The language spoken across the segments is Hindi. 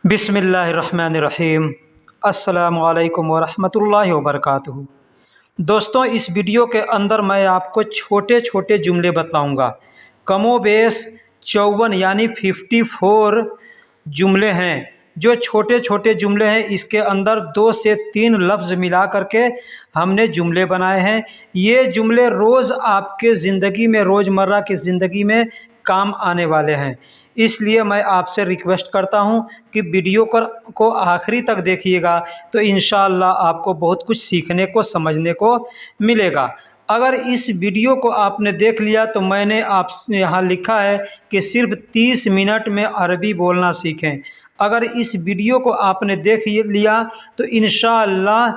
बिस्मिल्लाहिर्रहमानिर्रहीम। अस्सलामुअलैकुम वरहमतुल्लाहि वबरकातुहू। दोस्तों, इस वीडियो के अंदर मैं आपको छोटे छोटे जुमले बतलाऊँगा। कमोबेश 54 यानी 54 जुमले हैं। जो छोटे छोटे जुमले हैं, इसके अंदर 2 से 3 लफ्ज़ मिला करके हमने जुमले बनाए हैं। ये जुमले रोज़ आपके ज़िंदगी में, रोज़मर्रा की ज़िंदगी में काम आने वाले हैं। इसलिए मैं आपसे रिक्वेस्ट करता हूं कि वीडियो को आखिरी तक देखिएगा, तो इंशाअल्लाह आपको बहुत कुछ सीखने को, समझने को मिलेगा। अगर इस वीडियो को आपने देख लिया तो मैंने आप यहाँ लिखा है कि सिर्फ 30 मिनट में अरबी बोलना सीखें। अगर इस वीडियो को आपने देख लिया तो इंशाअल्लाह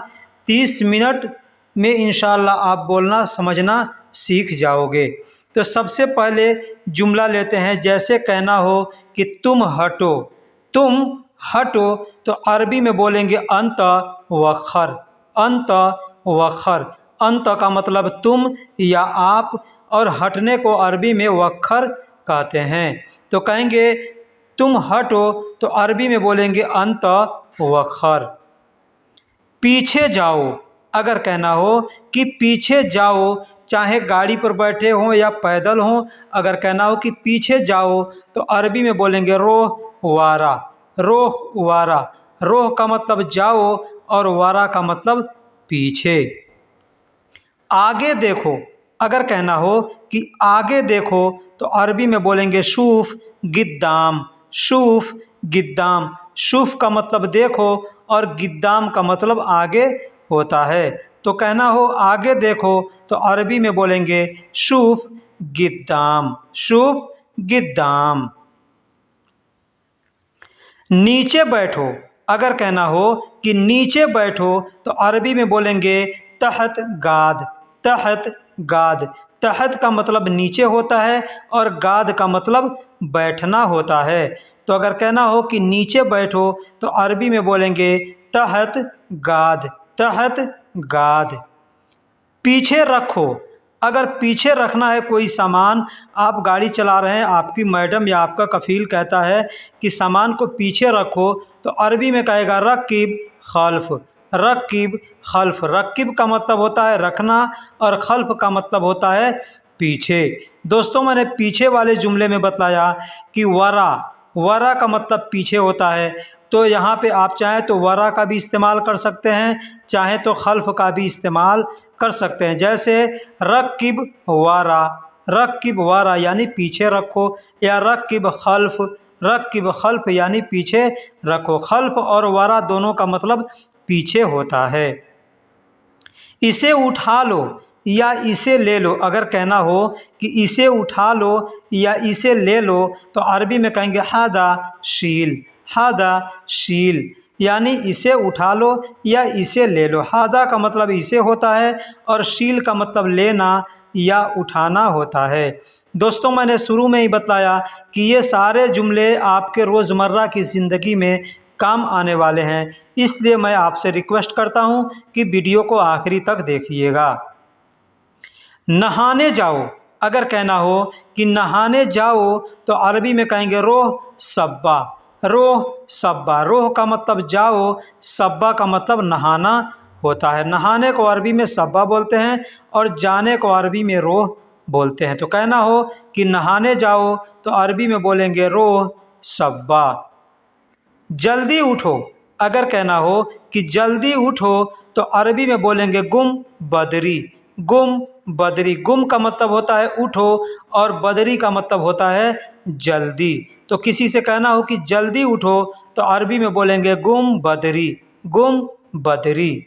30 मिनट में इंशाअल्लाह आप बोलना, समझना सीख जाओगे। तो सबसे पहले जुमला लेते हैं। जैसे कहना हो कि तुम हटो, तुम हटो, तो अरबी में बोलेंगे अंत वखर, अंत वखर। अंत का मतलब तुम या आप, और हटने को अरबी में वखर कहते हैं। तो कहेंगे तुम हटो, तो अरबी में बोलेंगे अंत वखर। पीछे जाओ, अगर कहना हो कि पीछे जाओ, चाहे गाड़ी पर बैठे हों या पैदल हों, अगर कहना हो कि पीछे जाओ तो अरबी में बोलेंगे रोह वारा, रोह वारा। रोह का मतलब जाओ और वारा का मतलब पीछे। आगे देखो, अगर कहना हो कि आगे देखो तो अरबी में बोलेंगे शूफ गिद्दाम, शूफ गिद्दाम। शूफ का मतलब देखो और गिद्दाम का मतलब आगे होता है। तो कहना हो आगे देखो तो अरबी में बोलेंगे शूफ गिद्दाम, शूफ गिद्दाम। नीचे बैठो, अगर कहना हो कि नीचे बैठो तो अरबी में बोलेंगे तहत गाद, तहत गाद। तहत का मतलब नीचे होता है और गाद का मतलब बैठना होता है। तो अगर कहना हो कि नीचे बैठो तो अरबी में बोलेंगे तहत गाद, तहत गाद। पीछे रखो, अगर पीछे रखना है कोई सामान, आप गाड़ी चला रहे हैं, आपकी मैडम या आपका कफील कहता है कि सामान को पीछे रखो, तो अरबी में कहेगा रकीब खल्फ, रकीब खल्फ। रकीब का मतलब होता है रखना और खल्फ का मतलब होता है पीछे। दोस्तों, मैंने पीछे वाले जुमले में बतलाया कि वरा, वरा का मतलब पीछे होता है। तो यहाँ पे आप चाहें तो वरा का भी इस्तेमाल कर सकते हैं, चाहें तो खल्फ का भी इस्तेमाल कर सकते हैं। जैसे रकीब वारा, रकीब वारा यानी पीछे रखो, या रकीब खल्फ, रकीब खल्फ यानी पीछे रखो। खल्फ और वारा दोनों का मतलब पीछे होता है। इसे उठा लो या इसे ले लो, अगर कहना हो कि इसे उठा लो या इसे ले लो तो अरबी में कहेंगे हादा शील, हादा शील, यानी इसे उठा लो या इसे ले लो। हादा का मतलब इसे होता है और शील का मतलब लेना या उठाना होता है। दोस्तों, मैंने शुरू में ही बताया कि ये सारे जुमले आपके रोज़मर्रा की ज़िंदगी में काम आने वाले हैं। इसलिए मैं आपसे रिक्वेस्ट करता हूं कि वीडियो को आखिरी तक देखिएगा। नहाने जाओ, अगर कहना हो कि नहाने जाओ तो अरबी में कहेंगे रोह सब्बा, रोह सब्बा। रोह का मतलब जाओ, सब्बा का मतलब नहाना होता है। नहाने को अरबी में सब्बा बोलते हैं और जाने को अरबी में रोह बोलते हैं। तो कहना हो कि नहाने जाओ तो अरबी में बोलेंगे रोह सब्बा। जल्दी उठो, अगर कहना हो कि जल्दी उठो तो अरबी में बोलेंगे गुम बदरी, गुम बदरी। गुम का मतलब होता है उठो और बदरी का मतलब होता है जल्दी। तो किसी से कहना हो कि जल्दी उठो तो अरबी में बोलेंगे गुम बदरी, गुम बदरी।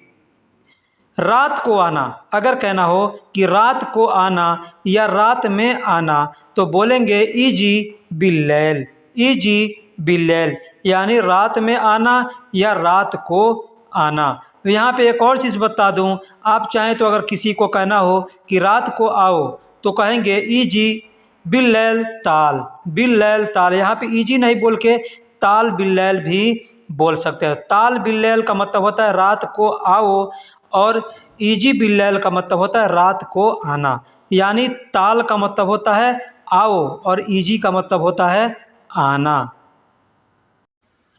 रात को आना, अगर कहना हो कि रात को आना या रात में आना तो बोलेंगे इजी बिल्लैल, इजी बिल्लैल, यानी रात में आना या रात को आना। तो यहाँ पे एक और चीज़ बता दूँ, आप चाहें तो अगर किसी को कहना हो कि रात को आओ तो कहेंगे इजी बिल्लैल ताल, बिल्लैल ताल। यहाँ पे इजी नहीं बोल के ताल बिल्लैल भी बोल सकते हैं। ताल बिल्लैल का मतलब होता है रात को आओ और इजी बिल्लैल का मतलब होता है रात को आना। यानी ताल का मतलब होता है आओ और इजी का मतलब होता है आना।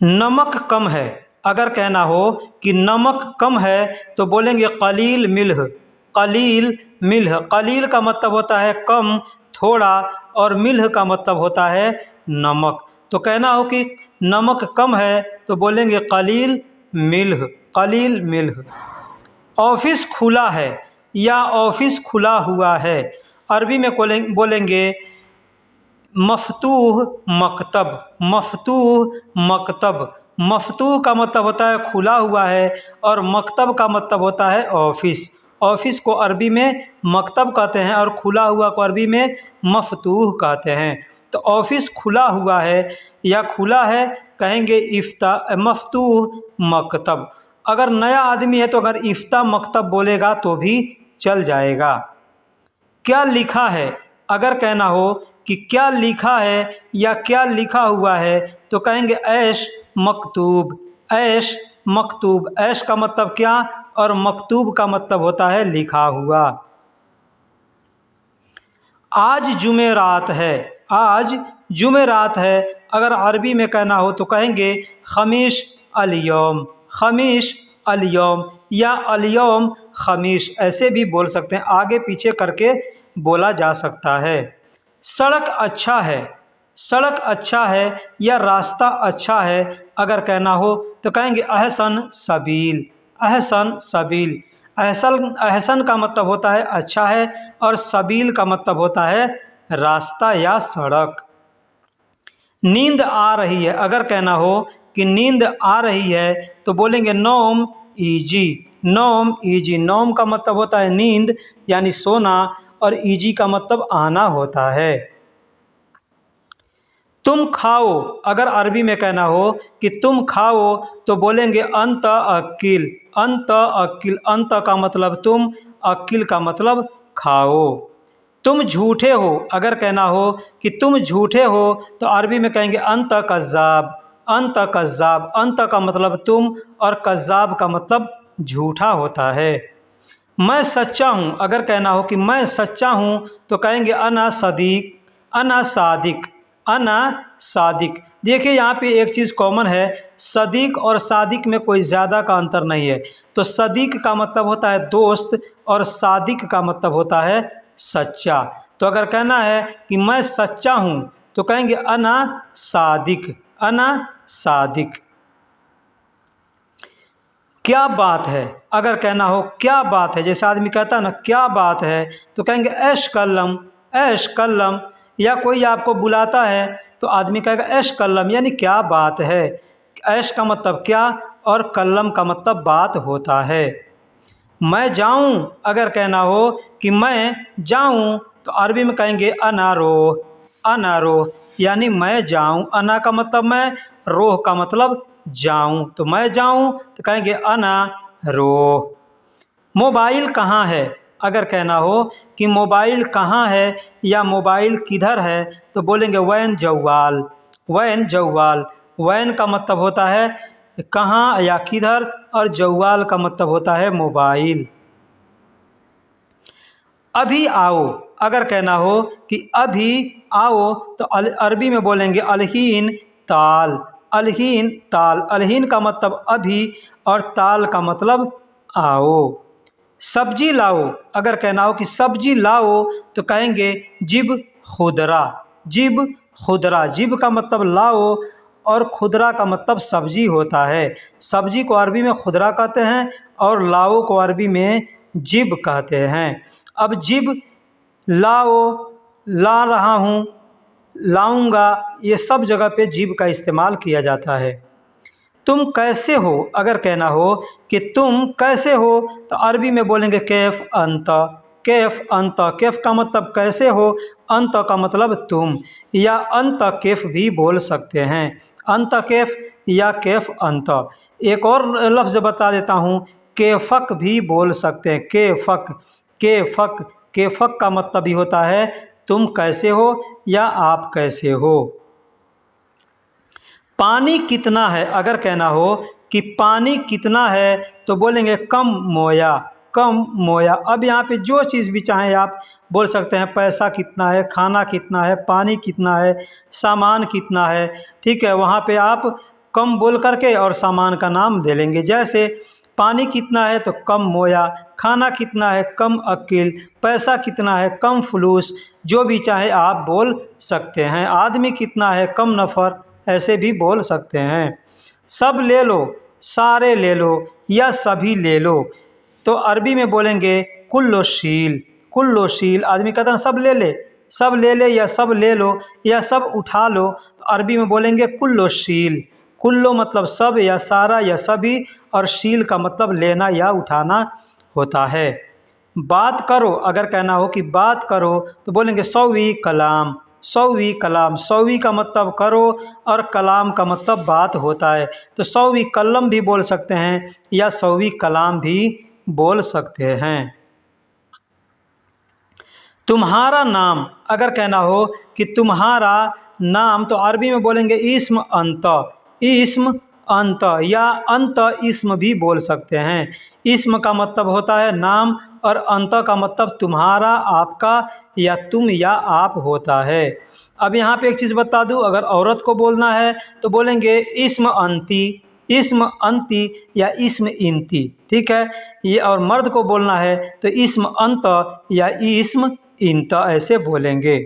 नमक कम है, अगर कहना हो कि नमक कम है तो बोलेंगे कलील मिल्ह। कलील मिल्ह, कलील का मतलब होता है कम, थोड़ा, और मिल्ह का मतलब होता है नमक। तो कहना हो कि नमक कम है तो बोलेंगे कलील मिल्ह, कलील मिल्ह। ऑफिस खुला है या ऑफिस खुला हुआ है, अरबी में बोलेंगे मफतूह मकतब, मफतूह मकतब। मफतूह का मतलब होता है खुला हुआ है और मकतब का मतलब होता है ऑफिस। ऑफिस को अरबी में मकतब कहते हैं और खुला हुआ को अरबी में मफतूह कहते हैं। तो ऑफिस खुला हुआ है या खुला है कहेंगे इफ्ता मफतूह मकतब। अगर नया आदमी है तो अगर इफ्ता मकतब बोलेगा तो भी चल जाएगा। क्या लिखा है, अगर कहना हो कि क्या लिखा है या क्या लिखा हुआ है तो कहेंगे ऐश मकतूब, ऐश मकतूब। ऐश का मतलब क्या और मकतूब का मतलब होता है लिखा हुआ। आज जुमेरात है, आज जुमेरात है, अगर अरबी में कहना हो तो कहेंगे खमीश अल-यौम, खमीश अल-यौम या अल-यौम खमीश, ऐसे भी बोल सकते हैं, आगे पीछे करके बोला जा सकता है। सड़क अच्छा है, सड़क अच्छा है या रास्ता अच्छा है, अगर कहना हो तो कहेंगे अहसन सबील, अहसन सबील। अहसन, अहसन का मतलब होता है अच्छा है और सबील का मतलब होता है रास्ता या सड़क। नींद आ रही है, अगर कहना हो कि नींद आ रही है तो बोलेंगे नौम ईजी, नौम ईजी। नौम का मतलब होता है नींद यानी सोना और ईजी का मतलब आना होता है। तुम खाओ, अगर अरबी में कहना हो कि तुम खाओ तो बोलेंगे अंत अकिल, अंत अकिल। अंत का मतलब तुम, अकिल का मतलब खाओ। तुम झूठे हो, अगर कहना हो कि तुम झूठे हो तो अरबी में कहेंगे अंत कज़्ज़ाब, अंत कज़्ज़ाब। अंत का मतलब तुम और कज़्ज़ाब का मतलब झूठा होता है। मैं सच्चा हूँ, अगर कहना हो कि मैं सच्चा हूँ तो कहेंगे अना सदीक, अना सादिक, अना सादिक। देखिए यहाँ पे एक चीज़ कॉमन है, सदीक और सादिक में कोई ज़्यादा का अंतर नहीं है। तो सदीक का मतलब होता है दोस्त और सादिक का मतलब होता है सच्चा। तो अगर कहना है कि मैं सच्चा हूँ तो कहेंगे अना सादिक, अना सादिक। क्या बात है, अगर कहना हो क्या बात है, जैसे आदमी कहता है ना क्या बात है तो कहेंगे ऐश कल्लम, ऐश कल्लम। या कोई आपको बुलाता है तो आदमी कहेगा ऐश कल्लम यानी क्या बात है। ऐश का मतलब क्या और कल्लम का मतलब बात होता है। मैं जाऊं, अगर कहना हो कि मैं जाऊं तो अरबी में कहेंगे अना रोह, अना रोह यानी मैं जाऊं। अना का मतलब मैं, रोह का मतलब जाऊं। तो मैं जाऊं तो कहेंगे अना रोह। मोबाइल कहाँ है, अगर कहना हो कि मोबाइल कहाँ है या मोबाइल किधर है तो बोलेंगे वैन जवाल, वैन जवाल। वैन का मतलब होता है कहाँ या किधर और जवाल का मतलब होता है मोबाइल। अभी आओ, अगर कहना हो कि अभी आओ तो अरबी में बोलेंगे अलहीन ताल, अलहीन ताल। अलहीन का मतलब अभी और ताल का मतलब आओ। सब्जी लाओ, अगर कहना हो कि सब्जी लाओ तो कहेंगे जिब खुदरा, जिब खुदरा। जिब का मतलब लाओ और खुदरा का मतलब सब्जी होता है। सब्जी को अरबी में खुदरा कहते हैं और लाओ को अरबी में जिब कहते हैं। अब जिब, लाओ, ला रहा हूँ, लाऊंगा, ये सब जगह पे जिब का इस्तेमाल किया जाता है। तुम कैसे हो, अगर कहना हो कि तुम कैसे हो तो अरबी में बोलेंगे कैफ अंत, कैफ अंत। कैफ का मतलब कैसे हो, अंत का मतलब तुम, या अंत कैफ भी बोल सकते हैं। अंत कैफ या कैफ अंत। एक और लफ्ज़ बता देता हूँ, केफक भी बोल सकते हैं। केफक, केफक, केफक का मतलब भी होता है तुम कैसे हो या आप कैसे हो। पानी कितना है, अगर कहना हो कि पानी कितना है तो बोलेंगे कम मोया, कम मोया। अब यहाँ पे जो चीज़ भी चाहें आप बोल सकते हैं। पैसा कितना है, खाना कितना है, पानी कितना है, सामान कितना है, ठीक है। वहाँ पे आप कम बोल करके और सामान का नाम दे लेंगे। जैसे पानी कितना है तो कम मोया, खाना कितना है कम अकिल, पैसा कितना है कम फलूस, जो भी चाहे आप बोल सकते हैं। आदमी कितना है कम नफ़र, ऐसे भी बोल सकते हैं। सब ले लो, सारे ले लो या सभी ले लो, तो अरबी में बोलेंगे कुल्लोशील। कुल्लोशील, आदमी कहता है सब ले ले, सब ले ले या सब ले लो या सब उठा लो, तो अरबी में बोलेंगे कुल्लोशील। कुल्लो मतलब सब या सारा या सभी, और शील का मतलब लेना या उठाना होता है। बात करो, अगर कहना हो कि बात करो तो बोलेंगे सौवी कलाम। सौवी कलाम, सौवी का मतलब करो और कलाम का मतलब बात होता है, तो सौवी कलम भी बोल सकते हैं या सौवी कलाम भी बोल सकते हैं। तुम्हारा नाम, अगर कहना हो कि तुम्हारा नाम, तो अरबी में बोलेंगे इस्म अंत। इस्म अंत या अंत इस्म भी बोल सकते हैं। इस्म का मतलब होता है नाम और अंत का मतलब तुम्हारा, आपका या तुम या आप होता है। अब यहाँ पे एक चीज़ बता दूँ, अगर औरत को बोलना है तो बोलेंगे इस्म अंती, इस्म अंती या इस्म इंती, ठीक है। ये और मर्द को बोलना है तो इस्म अंत या इस्म इंत, ऐसे बोलेंगे।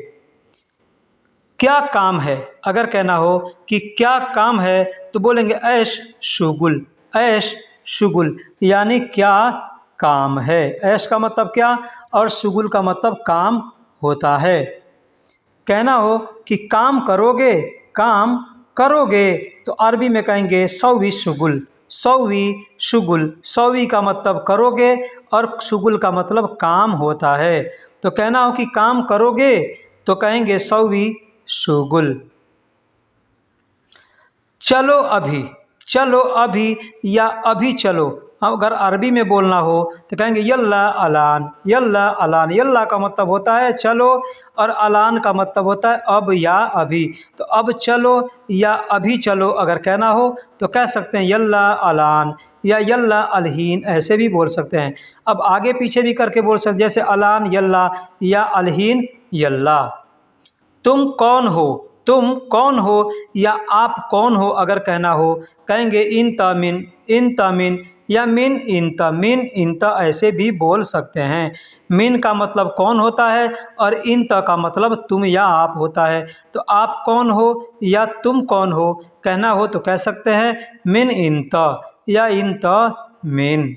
क्या काम है, अगर कहना हो कि क्या काम है तो बोलेंगे ऐश शुगुल। ऐश शुगुल यानी क्या काम है। ऐश का मतलब क्या और शुगुल का मतलब काम होता है। कहना हो कि काम करोगे, काम करोगे, तो अरबी में कहेंगे सौवी शुगुल। सौवी शुगुल, सौवी का मतलब करोगे और शुगुल का मतलब काम होता है। तो कहना हो कि काम करोगे तो कहेंगे सौवी शुगुल। चलो अभी, चलो अभी या अभी चलो, अगर अरबी में बोलना हो तो कहेंगे यल्ला अलान। यल्ला अलान, यल्ला का मतलब होता है चलो और अलान का मतलब होता है अब या अभी। तो अब चलो या अभी चलो अगर कहना हो तो कह सकते हैं यल्ला अलान या यल्ला अलहीन, ऐसे भी बोल सकते हैं। अब आगे पीछे भी करके बोल सकते, जैसे अलान यल्ला या अलहीन यल्ला। तुम कौन हो, तुम कौन हो या आप कौन हो अगर कहना हो कहेंगे इन तमिन, इन तमिन या मिन इंता, मिन इंता, ऐसे भी बोल सकते हैं। मिन का मतलब कौन होता है और इंता का मतलब तुम या आप होता है। तो आप कौन हो या तुम कौन हो कहना हो तो कह सकते हैं मिन इंता या इंता मिन।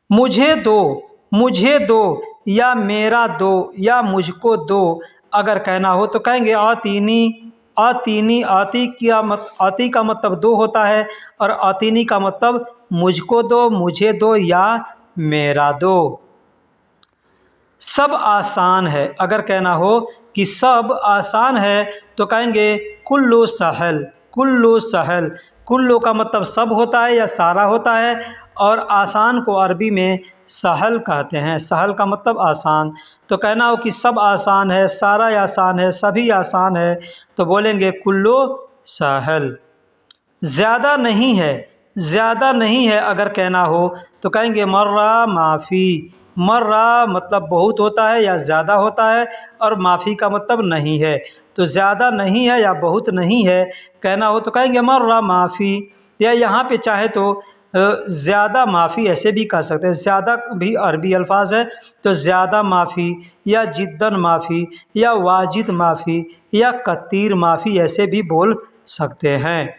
मुझे दो, मुझे दो या मेरा दो या मुझको दो अगर कहना हो तो कहेंगे आतीनी। आतीनी, आती का मतलब दो होता है और आतीनी का मतलब मुझको दो, मुझे दो या मेरा दो। सब आसान है, अगर कहना हो कि सब आसान है तो कहेंगे कुल्लू सहल। कुल्लू सहल, कुल्लू का मतलब सब होता है या सारा होता है, और आसान को अरबी में सहल कहते हैं। सहल का मतलब आसान। तो कहना हो कि सब आसान है, सारा आसान है, सभी आसान है, तो बोलेंगे कुल्लू सहल। ज़्यादा नहीं है, ज़्यादा नहीं है अगर कहना हो तो कहेंगे मर्रा माफ़ी। मर्रा मतलब बहुत होता है या ज़्यादा होता है, और माफ़ी का मतलब नहीं है। तो ज़्यादा नहीं है या बहुत नहीं है कहना हो तो कहेंगे मर्रा माफ़ी, या यहाँ पे चाहे तो ज़्यादा माफ़ी ऐसे भी कह सकते हैं। ज़्यादा भी अरबी अल्फाज है, तो ज़्यादा माफ़ी या जिद्दन माफ़ी या वाजिद माफ़ी या कतीर माफ़ी ऐसे भी बोल सकते हैं।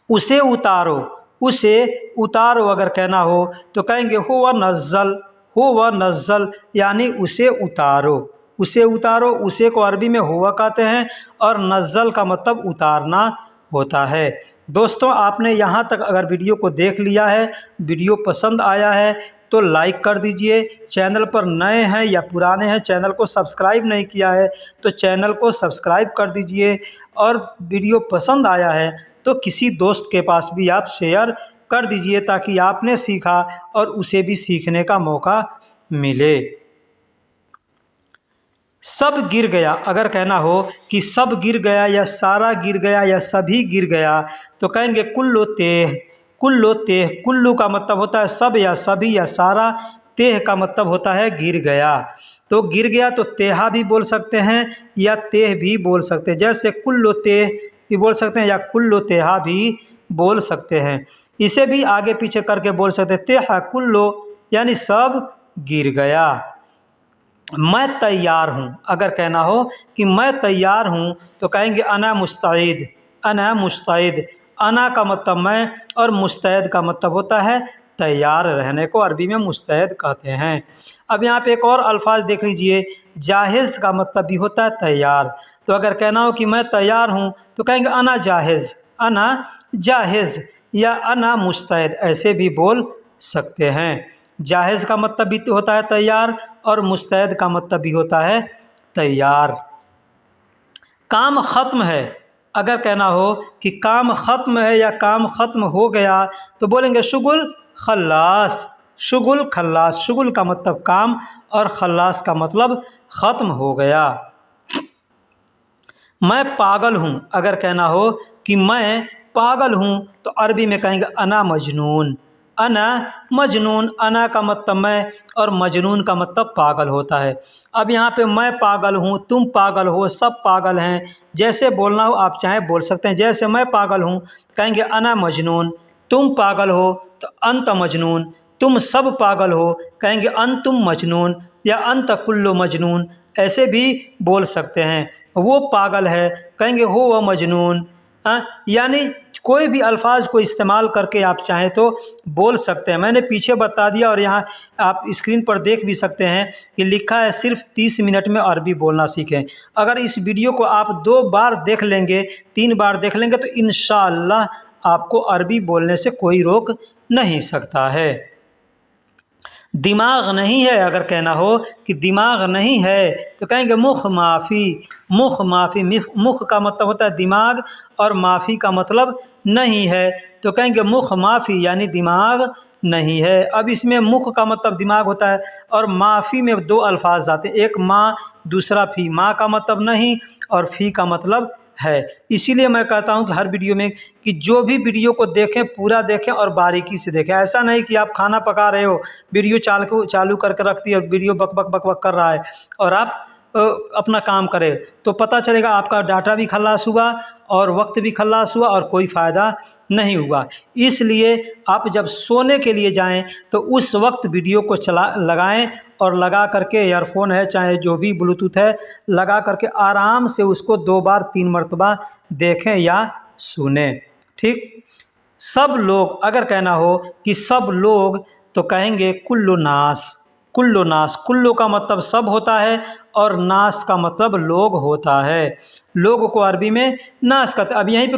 उसे उतारो, उसे उतारो अगर कहना हो तो कहेंगे हो व नज़्ज़ल। हो व नज़्ज़ल यानी उसे उतारो। उसे उतारो, उसे को अरबी में हुआ कहते हैं और नज़्ज़ल का मतलब उतारना होता है। दोस्तों, आपने यहाँ तक अगर वीडियो को देख लिया है, वीडियो पसंद आया है तो लाइक कर दीजिए। चैनल पर नए हैं या पुराने हैं, चैनल को सब्सक्राइब नहीं किया है तो चैनल को सब्सक्राइब कर दीजिए। और वीडियो पसंद आया है तो किसी दोस्त के पास भी आप शेयर कर दीजिए ताकि आपने सीखा और उसे भी सीखने का मौका मिले। सब गिर गया, अगर कहना हो कि सब गिर गया या सारा गिर गया या सभी गिर गया तो कहेंगे कुल्लो तेह। कुल्लो तेह, कुल्लू का मतलब होता है सब या सभी या सारा, तेह का मतलब होता है गिर गया। तो गिर गया तो तेहा भी बोल सकते हैं या तेह भी बोल सकते हैं। जैसे कुल्लो तेह भी बोल सकते हैं या कुल्लो तेहा भी बोल सकते हैं। इसे भी आगे पीछे करके बोल सकते हैं, तेहा कुल्लो यानी सब गिर गया। मैं तैयार हूँ, अगर कहना हो कि मैं तैयार हूँ तो कहेंगे अना मुस्तैद। अना मुस्तैद, अना का मतलब मैं और मुस्तैद का मतलब होता है तैयार रहने को, अरबी में मुस्तैद कहते हैं। अब यहाँ पे एक और अल्फाज देख लीजिए, जाहिज़ का मतलब भी होता है तैयार। तो अगर कहना हो कि मैं तैयार हूँ तो कहेंगे अना जाहिज़, अना जाहिज़ या अना मुस्तैद, ऐसे भी बोल सकते हैं। जाहिज़ का मतलब भी होता है तैयार और मुस्तैद का मतलब भी होता है तैयार। काम ख़त्म है, अगर कहना हो कि काम ख़त्म है या काम ख़त्म हो गया तो बोलेंगे शुगुल खल्लास। शुगुल खल्लास, शुगुल का मतलब काम और खल्लास का मतलब ख़त्म हो गया। मैं पागल हूँ, अगर कहना हो कि मैं पागल हूँ तो अरबी में कहेंगे अना मजनून। अना मजनून, अना का मतलब मैं और मजनून का मतलब पागल होता है। अब यहाँ पे मैं पागल हूँ, तुम पागल हो, सब पागल हैं, जैसे बोलना हो आप चाहे बोल सकते हैं। जैसे मैं पागल हूँ कहेंगे अना मजनून, तुम पागल हो तो अंत मजनून, तुम सब पागल हो कहेंगे अंतुम मजनून या अंत कुल्लो मजनून, ऐसे भी बोल सकते हैं। वो पागल है कहेंगे हो वह मजनून। यानी कोई भी अल्फाज को इस्तेमाल करके आप चाहें तो बोल सकते हैं। मैंने पीछे बता दिया और यहाँ आप स्क्रीन पर देख भी सकते हैं कि लिखा है सिर्फ 30 मिनट में अरबी बोलना सीखें। अगर इस वीडियो को आप 2 बार देख लेंगे, 3 बार देख लेंगे तो इंशाअल्लाह आपको अरबी बोलने से कोई रोक नहीं सकता है। दिमाग नहीं है, अगर कहना हो कि दिमाग नहीं है तो कहेंगे मुख माफ़ी। मुख माफ़ी, मुख का मतलब होता है दिमाग और माफ़ी का मतलब नहीं है, तो कहेंगे मुख माफ़ी यानी दिमाग नहीं है। अब इसमें मुख का मतलब दिमाग होता है और माफ़ी में 2 अल्फाज आते हैं, एक माँ दूसरा फ़ी। माँ का मतलब नहीं और फ़ी का मतलब है। इसीलिए मैं कहता हूं कि हर वीडियो में कि जो भी वीडियो को देखें पूरा देखें और बारीकी से देखें। ऐसा नहीं कि आप खाना पका रहे हो, वीडियो चालू करके रख दिया, वीडियो बक बक बक बक कर रहा है और आप अपना काम करें तो पता चलेगा आपका डाटा भी खल्लास हुआ और वक्त भी खल्लास हुआ और कोई फ़ायदा नहीं हुआ। इसलिए आप जब सोने के लिए जाएं तो उस वक्त वीडियो को लगाएं और लगा करके, ईयरफोन है चाहे जो भी ब्लूटूथ है, लगा करके आराम से उसको 2 बार 3 मरतबा देखें या सुने। ठीक। सब लोग, अगर कहना हो कि सब लोग तो कहेंगे कुल्लु नास। कुल्लु नास, कुल्लु का मतलब सब होता है और नास का मतलब लोग होता है। लोग को अरबी में नास कहते हैं। अब यहीं पे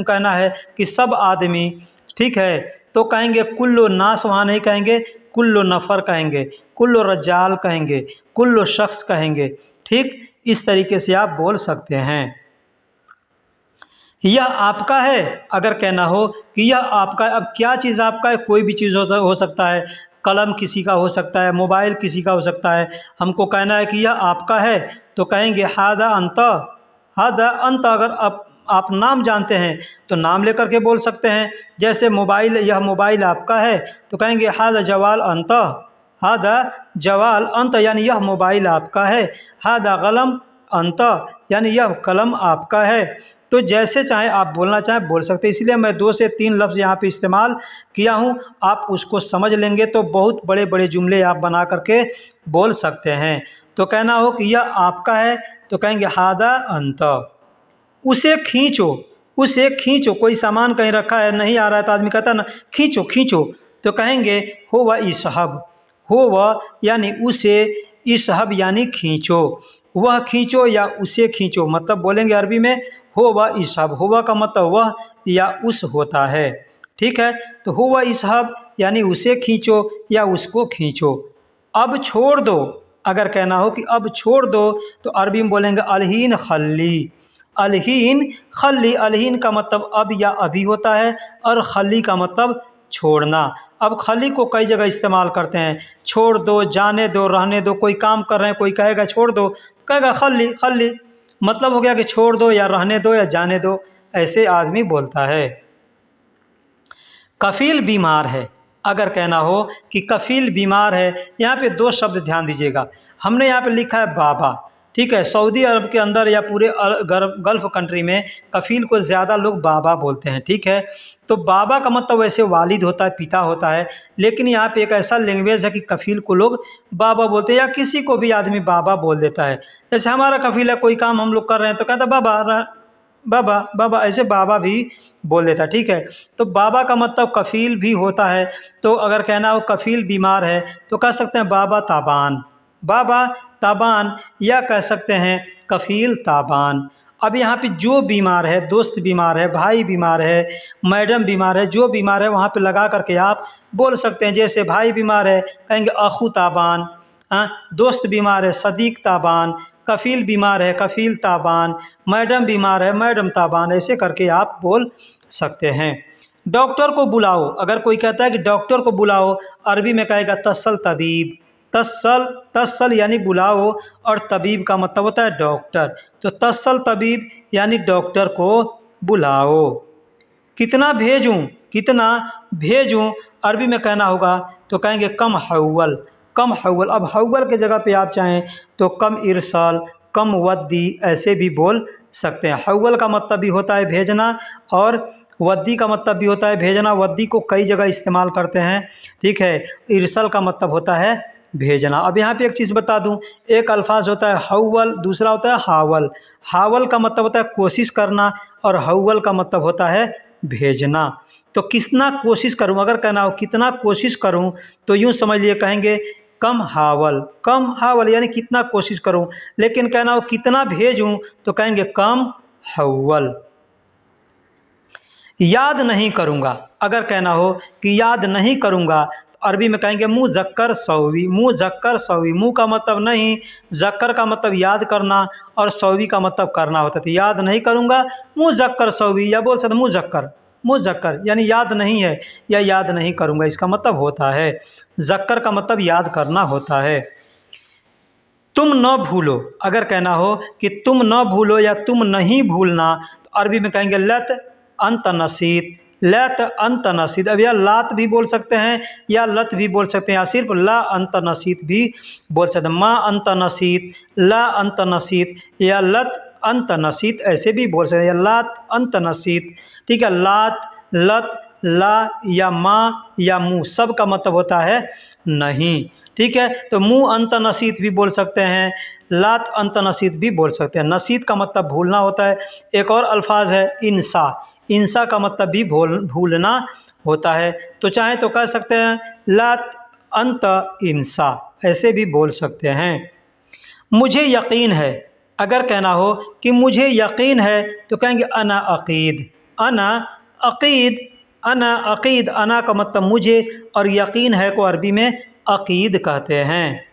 कहना है कि सब आदमी, ठीक है, तो कहेंगे कुल्लु नास, वहाँ नहीं कहेंगे, कुल्लु नफ़र कहेंगे, कुल्लु रजाल कहेंगे, कुल्लु शख्स कहेंगे। ठीक, इस तरीके से आप बोल सकते हैं। यह आपका है, अगर कहना हो कि यह आपका है। अब क्या चीज़ आपका है? कोई भी चीज़ हो सकता है, कलम किसी का हो सकता है, मोबाइल किसी का हो सकता है। हमको कहना है कि यह आपका है तो कहेंगे हादा अंत। हादा अंत, अगर आप नाम जानते हैं तो नाम लेकर के बोल सकते हैं। जैसे मोबाइल, यह मोबाइल आपका है तो कहेंगे हादा जवाल अंत। हादा जवाल अंत यानी यह मोबाइल आपका है। हादा कलम अंत यानी यह कलम आपका है। तो जैसे चाहे आप बोलना चाहें बोल सकते हैं। इसलिए मैं 2 से 3 लफ्ज़ यहाँ पे इस्तेमाल किया हूँ, आप उसको समझ लेंगे तो बहुत बड़े बड़े जुमले आप बना करके बोल सकते हैं। तो कहना हो कि यह आपका है तो कहेंगे हादा अंत। उसे खींचो, उसे खींचो, कोई सामान कहीं रखा है नहीं आ रहा है तो आदमी कहता है ना खींचो खींचो, तो कहेंगे हो वह इसहब। हो वह यानी उसे, इसहब यानी खींचो। वह खींचो या उसे खींचो, मतलब बोलेंगे अरबी में हो वह इसहब। हो वह का मतलब वह या उस होता है। ठीक है, तो हो वह इसहब यानी उसे खींचो या उसको खींचो। अब छोड़ दो, अगर कहना हो कि अब छोड़ दो तो अरबी में बोलेंगे अलहीन खल्ली। अलहीन खल्ली, अलहीन का मतलब अब या अभी होता है और खल्ली का मतलब छोड़ना। अब खली को कई जगह इस्तेमाल करते हैं, छोड़ दो, जाने दो, रहने दो। कोई काम कर रहे हैं, कोई कहेगा छोड़ दो तो कहेगा खल्ली खल्ली, मतलब हो गया कि छोड़ दो या रहने दो या जाने दो, ऐसे आदमी बोलता है। कफील बीमार है, अगर कहना हो कि कफील बीमार है, यहाँ पे 2 शब्द ध्यान दीजिएगा। हमने यहाँ पे लिखा है बाबा, ठीक है, सऊदी अरब के अंदर या पूरे गल्फ़ कंट्री में कफ़ील को ज़्यादा लोग बाबा बोलते हैं। ठीक है, तो बाबा का मतलब वैसे वालिद होता है, पिता होता है, लेकिन यहाँ पे एक ऐसा लैंग्वेज है कि कफ़ील को लोग बाबा बोलते हैं या किसी को भी आदमी बाबा बोल देता है। जैसे हमारा कफ़ील है, कोई काम हम लोग कर रहे हैं तो कहता है बाबा बाबा बाबा, ऐसे बाबा भी बोल देता है। ठीक है, तो बाबा का मतलब कफ़ील भी होता है। तो अगर कहना हो कफ़ील बीमार है तो कह सकते हैं बाबा ताबान, बाबा ताबान, या कह सकते हैं कफ़ील ताबान। अब यहाँ पे जो बीमार है, दोस्त बीमार है, भाई बीमार है, मैडम बीमार है, जो बीमार है वहाँ पे लगा करके आप बोल सकते हैं। जैसे भाई बीमार है कहेंगे अखू ताबान, हाँ, दोस्त बीमार है सदीक ताबान, कफ़ील बीमार है कफ़ील ताबान, मैडम बीमार है मैडम ताबान, ऐसे करके आप बोल सकते हैं। डॉक्टर को बुलाओ, अगर कोई कहता है कि डॉक्टर को बुलाओ, अरबी में कहेगा तस्सल तबीब, तस्सल तस्सल यानी बुलाओ, और तबीब का मतलब होता है डॉक्टर। तो तस्सल तबीब यानी डॉक्टर को बुलाओ। कितना भेजूं, कितना भेजूं, अरबी में कहना होगा तो कहेंगे कम हव्वल, कम हव्वल। अब हव्वल के जगह पे आप चाहें तो कम इरसाल, कम वद्दी, ऐसे भी बोल सकते हैं। हव्वल का मतलब भी होता है भेजना, और वद्दी का मतलब भी होता है भेजना। वद्दी को कई जगह इस्तेमाल करते हैं। ठीक है, इरसाल का मतलब होता है भेजना। अब यहाँ पे एक चीज़ बता दूं, एक अल्फाज होता है हव्वल, दूसरा होता है हावल। हावल का मतलब होता है कोशिश करना, और हव्वल का मतलब होता है भेजना। तो कितना कोशिश करूं, अगर कहना हो कितना कोशिश करूं तो यूं समझ लिए कहेंगे कम हावल, कम हावल यानी कितना कोशिश करूं। लेकिन कहना हो कितना भेजूं तो कहेंगे कम हव्वल। याद नहीं करूंगा, अगर कहना हो कि याद नहीं करूंगा तो अरबी में कहेंगे मुज़क्कर सौवी, मुज़क्कर सौवी। मुँह का मतलब नहीं, ज़क्कर का मतलब याद करना, और सौवी का मतलब करना होता है। तो याद नहीं करूंगा मुज़क्कर सौवी, या बोल सकते मुज़क्कर, मुज़क्कर यानी याद नहीं है या याद नहीं करूंगा, इसका मतलब होता है। ज़क्कर का मतलब याद करना होता है। तुम न भूलो, अगर कहना हो कि तुम न भूलो या तुम नहीं भूलना तो अरबी में कहेंगे लत अंत नसीत, लत अंत नसीत। अब यह लात भी बोल सकते हैं या लत भी बोल सकते हैं, या सिर्फ ला अंत नसीत भी बोल सकते हैं। माँ अंत नसीत, ला अंत नसीत, या लत अंत नसीत, ऐसे भी बोल सकते हैं, या लात अंत नसीत। ठीक है, लात, लत, ला या माँ या मुँह, सब का मतलब होता है नहीं। ठीक है, तो मुँह अंत नसीत भी बोल सकते हैं, लात अंत नसीत भी बोल सकते हैं। नसीत का मतलब भूलना होता है। एक और अल्फाज है इंसा, इंसा का मतलब भी भूलना होता है। तो चाहे तो कह सकते हैं लात अंत इंसा, ऐसे भी बोल सकते हैं। मुझे यकीन है, अगर कहना हो कि मुझे यकीन है तो कहेंगे अना अकीद, अना अकीद, अना अकीद। अना का मतलब मुझे, और यकीन है को अरबी में अकीद कहते हैं।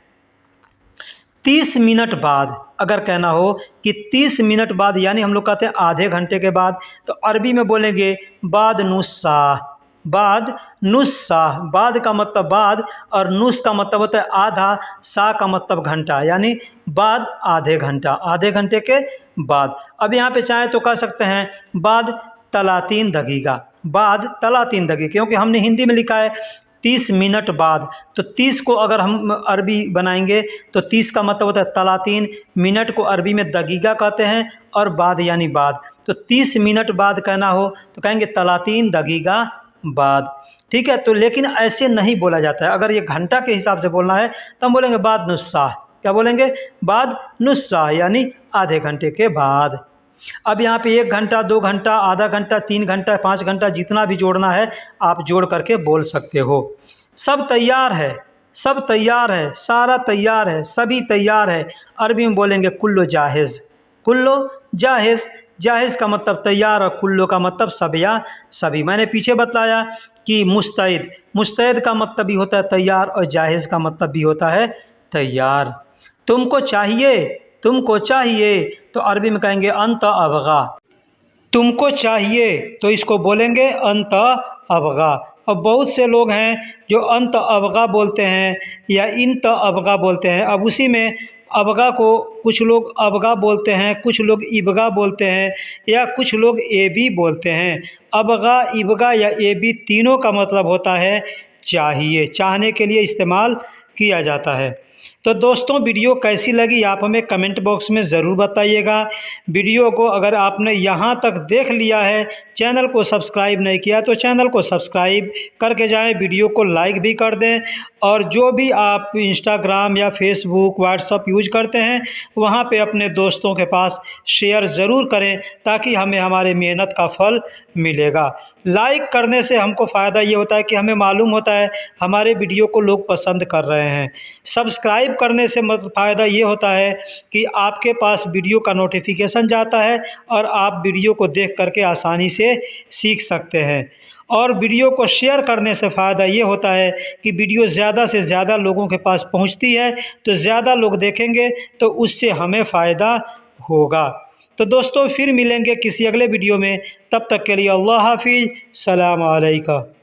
30 मिनट बाद, अगर कहना हो कि 30 मिनट बाद यानी हम लोग कहते हैं आधे घंटे के बाद, तो अरबी में बोलेंगे बाद नुस्सा, बाद नुस्सा। बाद का मतलब बाद, और नुस का मतलब होता है आधा, सा का मतलब घंटा, यानी बाद आधे घंटा, आधे घंटे के बाद। अब यहाँ पे चाहे तो कह सकते हैं बाद 30 दगीगा, बाद 30 दगीगा, क्योंकि हमने हिंदी में लिखा है 30 मिनट बाद। तो 30 को अगर हम अरबी बनाएंगे तो 30 का मतलब होता है 30, मिनट को अरबी में दगीगा कहते हैं, और बाद यानी बाद। तो 30 मिनट बाद कहना हो तो कहेंगे 30 दगीगा बाद। ठीक है, तो लेकिन ऐसे नहीं बोला जाता है। अगर ये घंटा के हिसाब से बोलना है तो हम बोलेंगे बाद नुस्सा। क्या बोलेंगे? बाद नुस्सा, यानी आधे घंटे के बाद। अब यहाँ पे 1 घंटा, 2 घंटा, आधा घंटा, 3 घंटा, 5 घंटा, जितना भी जोड़ना है आप जोड़ करके बोल सकते हो। सब तैयार है, सब तैयार है, सारा तैयार है, सभी तैयार है। अरबी में बोलेंगे कुल्लो जाहिज़, कुल्लो जाहिज़। जाहिज़ का मतलब तैयार, और कुल्लो का मतलब सब या सभी। मैंने पीछे बताया कि मुस्तैद, मुस्तैद का मतलब भी होता है तैयार, और जाहिज़ का मतलब भी होता है तैयार। तुमको चाहिए, तुमको चाहिए तो अरबी में कहेंगे अंत अबगा। तुमको चाहिए तो इसको बोलेंगे अंत अबगा। और बहुत से लोग हैं जो अंत अबगा बोलते हैं या इंत अबगा बोलते हैं। अब उसी में अबगा को कुछ लोग अबगा बोलते हैं, कुछ लोग इबगा बोलते हैं, या कुछ लोग एबी बोलते हैं। अबगा, इबगा या एबी तीनों का मतलब होता है चाहिए, चाहने के लिए इस्तेमाल किया जाता है। तो दोस्तों वीडियो कैसी लगी आप हमें कमेंट बॉक्स में ज़रूर बताइएगा। वीडियो को अगर आपने यहाँ तक देख लिया है, चैनल को सब्सक्राइब नहीं किया तो चैनल को सब्सक्राइब करके जाएं, वीडियो को लाइक भी कर दें। और जो भी आप इंस्टाग्राम या फेसबुक व्हाट्सअप यूज करते हैं वहाँ पे अपने दोस्तों के पास शेयर ज़रूर करें, ताकि हमें हमारे मेहनत का फल मिलेगा। लाइक करने से हमको फ़ायदा ये होता है कि हमें मालूम होता है हमारे वीडियो को लोग पसंद कर रहे हैं। सब्सक्राइब करने से मतलब फ़ायदा ये होता है कि आपके पास वीडियो का नोटिफिकेशन जाता है और आप वीडियो को देख करके आसानी से सीख सकते हैं। और वीडियो को शेयर करने से फ़ायदा ये होता है कि वीडियो ज़्यादा से ज़्यादा लोगों के पास पहुंचती है, तो ज़्यादा लोग देखेंगे तो उससे हमें फ़ायदा होगा। तो दोस्तों फिर मिलेंगे किसी अगले वीडियो में, तब तक के लिए अल्लाह हाफिज़, सलाम अलैकुम।